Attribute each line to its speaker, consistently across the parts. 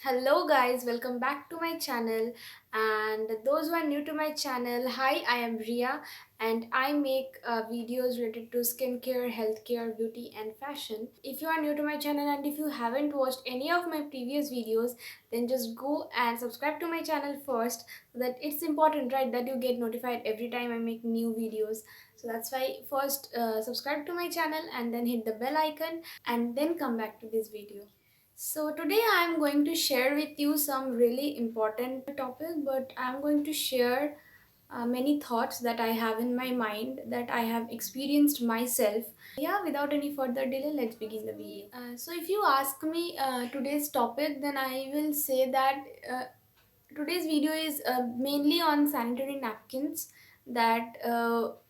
Speaker 1: Hello guys, welcome back to my channel. And those who are new to my channel, hi, I am Riya and I make videos related to skincare, healthcare, beauty and fashion. If you are new to my channel and if you haven't watched any of my previous videos, then just go and subscribe to my channel first, so that it's important, right, that you get notified every time I make new videos. So that's why first subscribe to my channel and then hit the bell icon and then come back to this video. So today I'm going to share with you some really important topic, but I'm going to share many thoughts that I have in my mind that I have experienced myself. Yeah, without any further delay, let's begin the video. So if you ask me today's topic, then I will say that uh, today's video is mainly on sanitary napkins that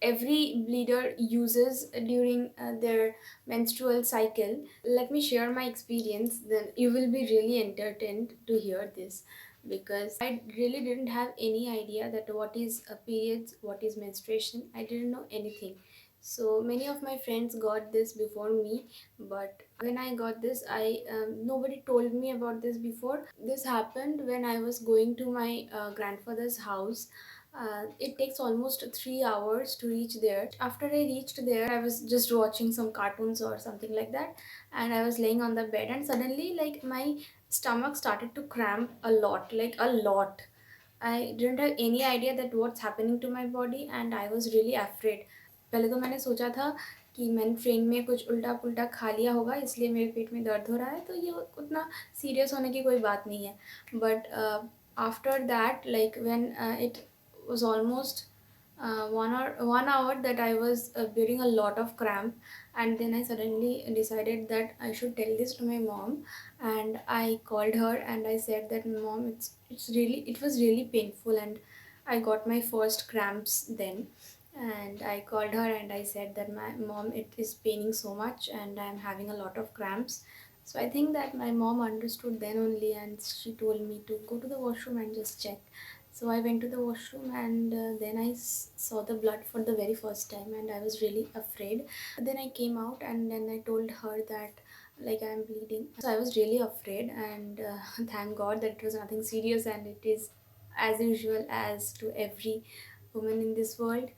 Speaker 1: every bleeder uses during their menstrual cycle. Let me share my experience, then you will be really entertained to hear this, because I really didn't have any idea that what is a periods, what is menstruation. I didn't know anything. So many of my friends got this before me, but when I got this, I nobody told me about this before. This happened when I was going to my grandfather's house. It takes almost 3 hours to reach there. After I reached there, I was just watching some cartoons or something like that, and I was laying on the bed, and suddenly, like, my stomach started to cramp a lot, like a lot. I didn't have any idea that what's happening to my body, and I was really afraid. पहले तो मैंने सोचा था कि मैंने train में कुछ उल्टा पुल्टा खा लिया होगा, इसलिए मेरे पेट में दर्द हो रहा है, तो ये उतना सीरियस होने की कोई बात नहीं है. But after that, like when it was almost 1 hour that I was bearing a lot of cramp, and then I suddenly decided that I should tell this to my mom, and I called her and I said that, mom, it was really painful, and I got my first cramps then. And I called her and I said that, my mom, it is paining so much and I am having a lot of cramps. So I think that my mom understood then only, and she told me to go to the washroom and just check. So I went to the washroom, and then I saw the blood for the very first time, and I was really afraid. Then I came out and then I told her that, like, I am bleeding. So I was really afraid, and thank God that it was nothing serious, and it is as usual as to every woman in this world.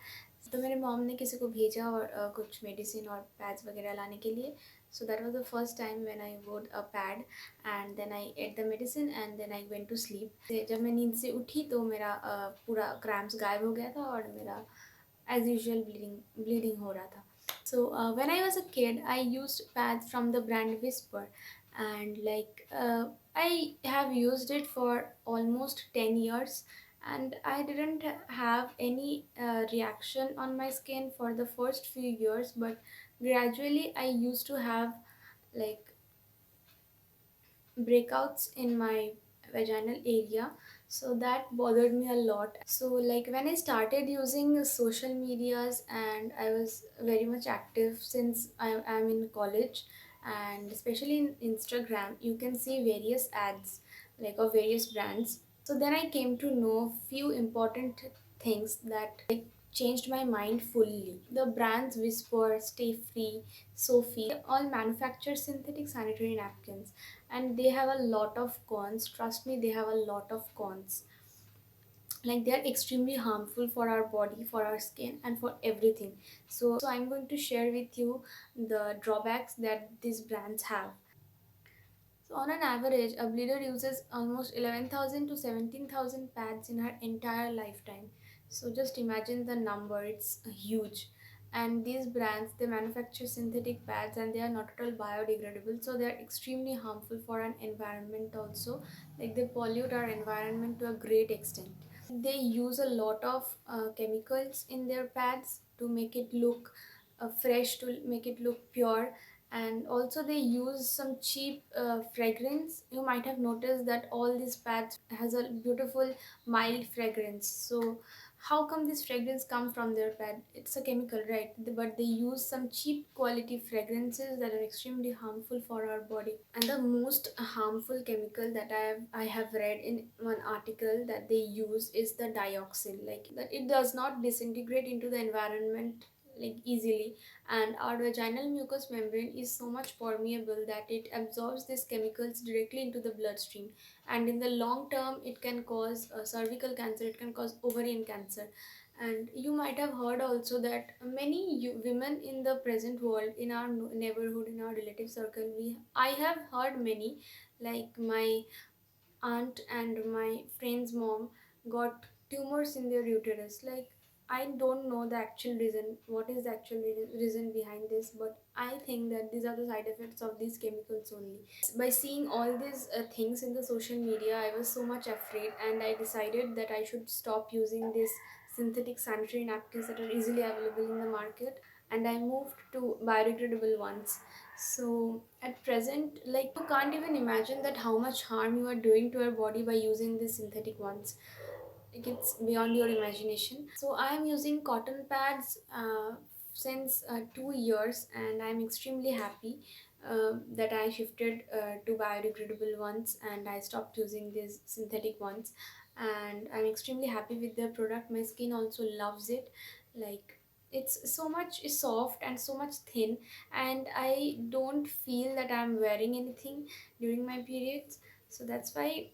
Speaker 1: तो मेरे mom ने किसी को भेजा और कुछ medicine और pads वगैरह लाने के लिए. So that was the first time when I wore a pad, and then I ate the medicine and then I went to sleep. जब मैं नींद से उठी तो मेरा पूरा क्रैम्प्स गायब हो गया था और मेरा एज यूजुअल ब्लीडिंग हो रहा था. So when I was a kid, I used pads from the brand Whisper, and like I have used it for almost 10 years, and I didn't have any reaction on my skin for the first few years, but gradually I used to have, like, breakouts in my vaginal area, so that bothered me a lot. So like when I started using social medias, and I was very much active since I am in college, and especially in Instagram you can see various ads, like, of various brands. So then I came to know few important things that, like, changed my mind fully. The brands Whisper, Stay Free, Sophie, they all manufacture synthetic sanitary napkins, and they have a lot of cons. Trust me, they have a lot of cons. Like, they are extremely harmful for our body, for our skin, and for everything. So I'm going to share with you the drawbacks that these brands have. So on an average, a bleeder uses almost 11,000 to 17,000 pads in her entire lifetime. So just imagine the number, it's huge. And these brands, they manufacture synthetic pads, and they are not at all biodegradable, so they are extremely harmful for an environment also. Like, they pollute our environment to a great extent. They use a lot of chemicals in their pads to make it look fresh, to make it look pure, and also they use some cheap fragrance. You might have noticed that all these pads has a beautiful mild fragrance. So how come this fragrance come from their pad? It's a chemical, right? But they use some cheap quality fragrances that are extremely harmful for our body. And the most harmful chemical that I have read in one article that they use is the dioxin. Like, that it does not disintegrate into the environment like easily, and our vaginal mucous membrane is so much permeable that it absorbs these chemicals directly into the bloodstream, and in the long term it can cause cervical cancer, it can cause ovarian cancer. And you might have heard also that many women in the present world, in our neighborhood, in our relative circle, I have heard many, like my aunt and my friend's mom got tumors in their uterus. Like, I don't know the actual reason, what is the actual reason behind this, but I think that these are the side effects of these chemicals only. By seeing all these things in the social media, I was so much afraid, and I decided that I should stop using these synthetic sanitary napkins that are easily available in the market, and I moved to biodegradable ones. So at present, like, you can't even imagine that how much harm you are doing to your body by using these synthetic ones. Like, it's beyond your imagination. So I am using cotton pads since 2 years, and I'm extremely happy that I shifted to biodegradable ones and I stopped using these synthetic ones. And I'm extremely happy with their product. My skin also loves it. Like, it's so much soft and so much thin, and I don't feel that I'm wearing anything during my periods. So that's why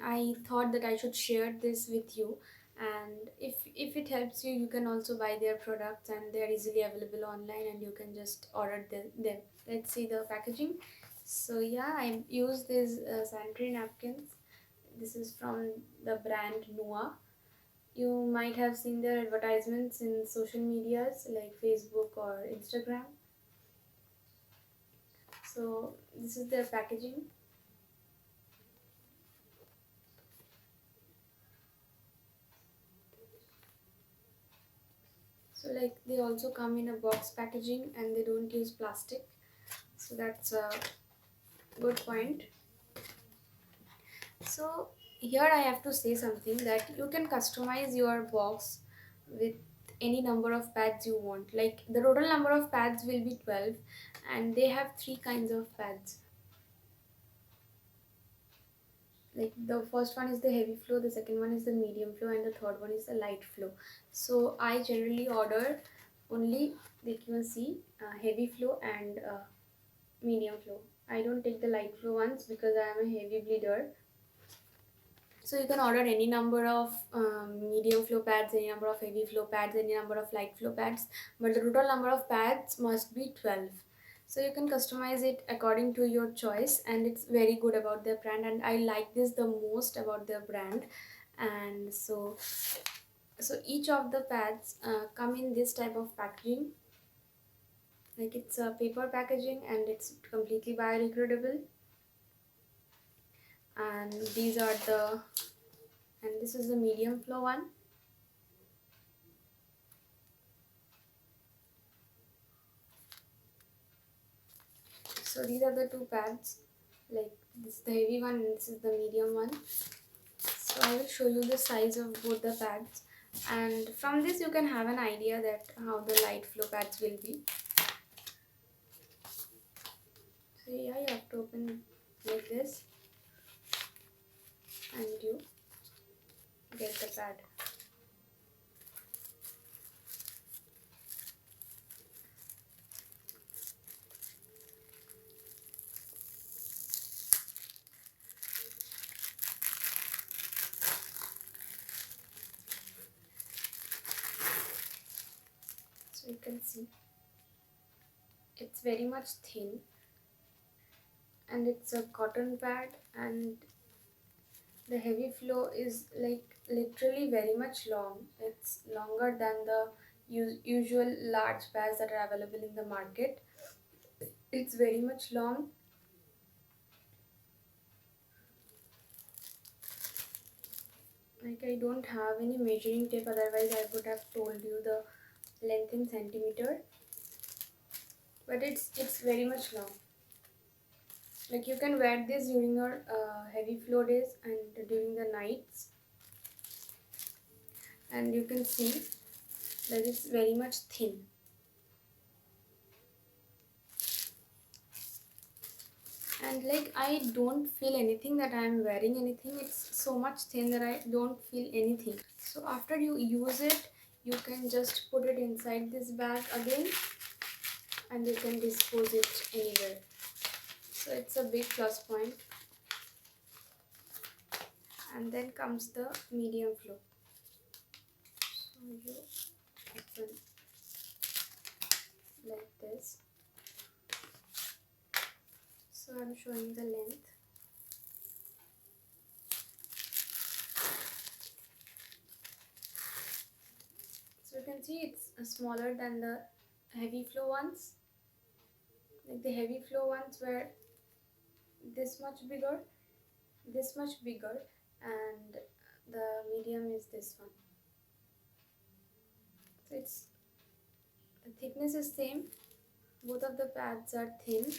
Speaker 1: I thought that I should share this with you. And if it helps you, you can also buy their products, and they are easily available online, and you can just order them. Let's see the packaging. So yeah, I use these sanitary napkins. This is from the brand Nua. You might have seen their advertisements in social medias like Facebook or Instagram. So this is their packaging. So like, they also come in a box packaging, and they don't use plastic. So that's a good point. So here I have to say something, that you can customize your box with any number of pads you want. Like, the total number of pads will be 12, and they have three kinds of pads. Like, the first one is the heavy flow, the second one is the medium flow, and the third one is the light flow. So I generally order only, like you can see, heavy flow and medium flow. I don't take the light flow ones because I am a heavy bleeder. So you can order any number of medium flow pads, any number of heavy flow pads, any number of light flow pads, but the total number of pads must be 12. So you can customize it according to your choice, and it's very good about their brand, and I like this the most about their brand. And so each of the pads come in this type of packaging. Like, it's a paper packaging, and it's completely biodegradable. And these are the, and this is the medium flow one. So these are the two pads. Like, this is the heavy one, and this is the medium one. So I will show you the size of both the pads, and from this you can have an idea that how the light flow pads will be. So yeah, you have to open like this, and you get the pad. So you can see it's very much thin, and it's a cotton pad, and the heavy flow is like literally very much long. It's longer than the usual large pads that are available in the market. It's very much long. Like, I don't have any measuring tape, otherwise I would have told you the length in centimeter. But it's very much long. Like, you can wear this during your heavy flow days and during the nights, and you can see that it's very much thin. And like, I don't feel anything that I am wearing anything. It's so much thin that I don't feel anything. So after you use it, you can just put it inside this bag again and you can dispose it anywhere. So it's a big plus point. And then comes the medium flow. So you open like this. So I'm showing the length. So you can see it's smaller than the heavy flow ones. Like the heavy flow ones were this much bigger, and the medium is this one. So it's the thickness is same. Both of the pads are thin.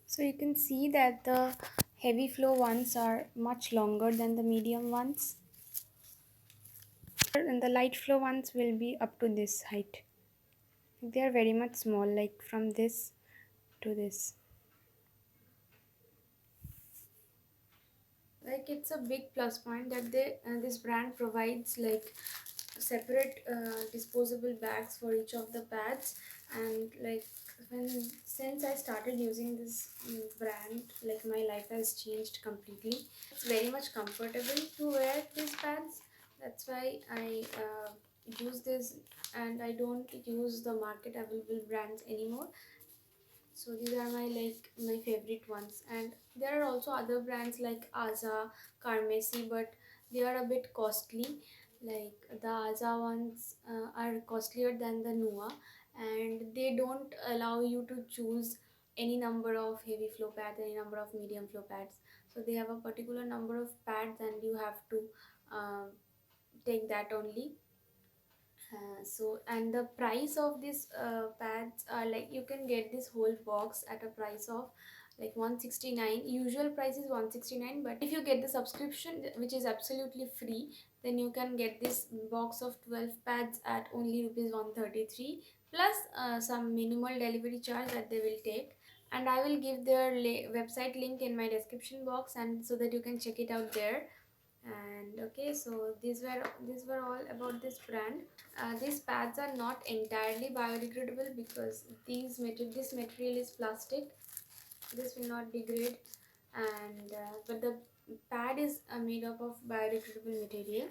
Speaker 1: So you can see that the heavy flow ones are much longer than the medium ones, and the light flow ones will be up to this height. They are very much small, like from this to this. Like it's a big plus point that this brand provides like separate disposable bags for each of the pads. And like since I started using this brand, like my life has changed completely. It's very much comfortable to wear these pads. That's why I use this, and I don't use the market available brands anymore. So these are my favorite ones. And there are also other brands like Aza, Carmesi, but they are a bit costly. Like the Aza ones are costlier than the Nua, and they don't allow you to choose any number of heavy flow pads, any number of medium flow pads. So they have a particular number of pads and you have to uh, take that only. So and the price of these pads are like, you can get this whole box at a price of like 169. Usual price is 169, but if you get the subscription, which is absolutely free, then you can get this box of 12 pads at only rupees 133, plus some minimal delivery charge that they will take. And I will give their website link in my description box, and so that you can check it out there. And okay, so these were all about this brand. These pads are not entirely biodegradable because this material is plastic. This will not degrade, and but the pad is made up of biodegradable material.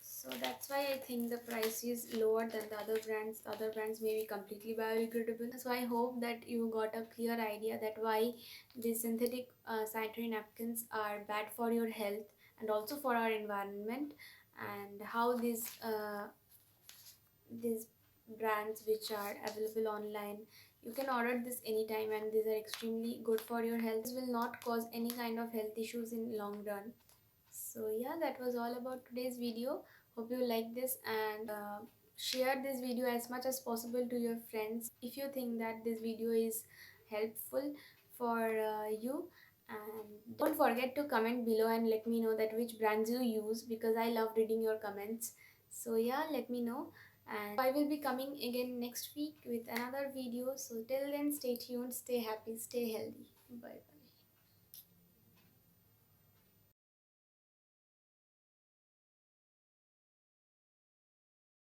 Speaker 1: So that's why I think the price is lower than the other brands. The other brands may be completely biodegradable. So I hope that you got a clear idea that why these synthetic sanitary napkins are bad for your health and also for our environment, and how these brands which are available online, you can order this anytime, and these are extremely good for your health. This will not cause any kind of health issues in long run. So yeah, that was all about today's video. Hope you like this, and share this video as much as possible to your friends if you think that this video is helpful for you. And don't forget to comment below and let me know that which brands you use, because I love reading your comments. So yeah, let me know. And I will be coming again next week with another video. So till then, stay tuned, stay happy, stay healthy. Bye bye.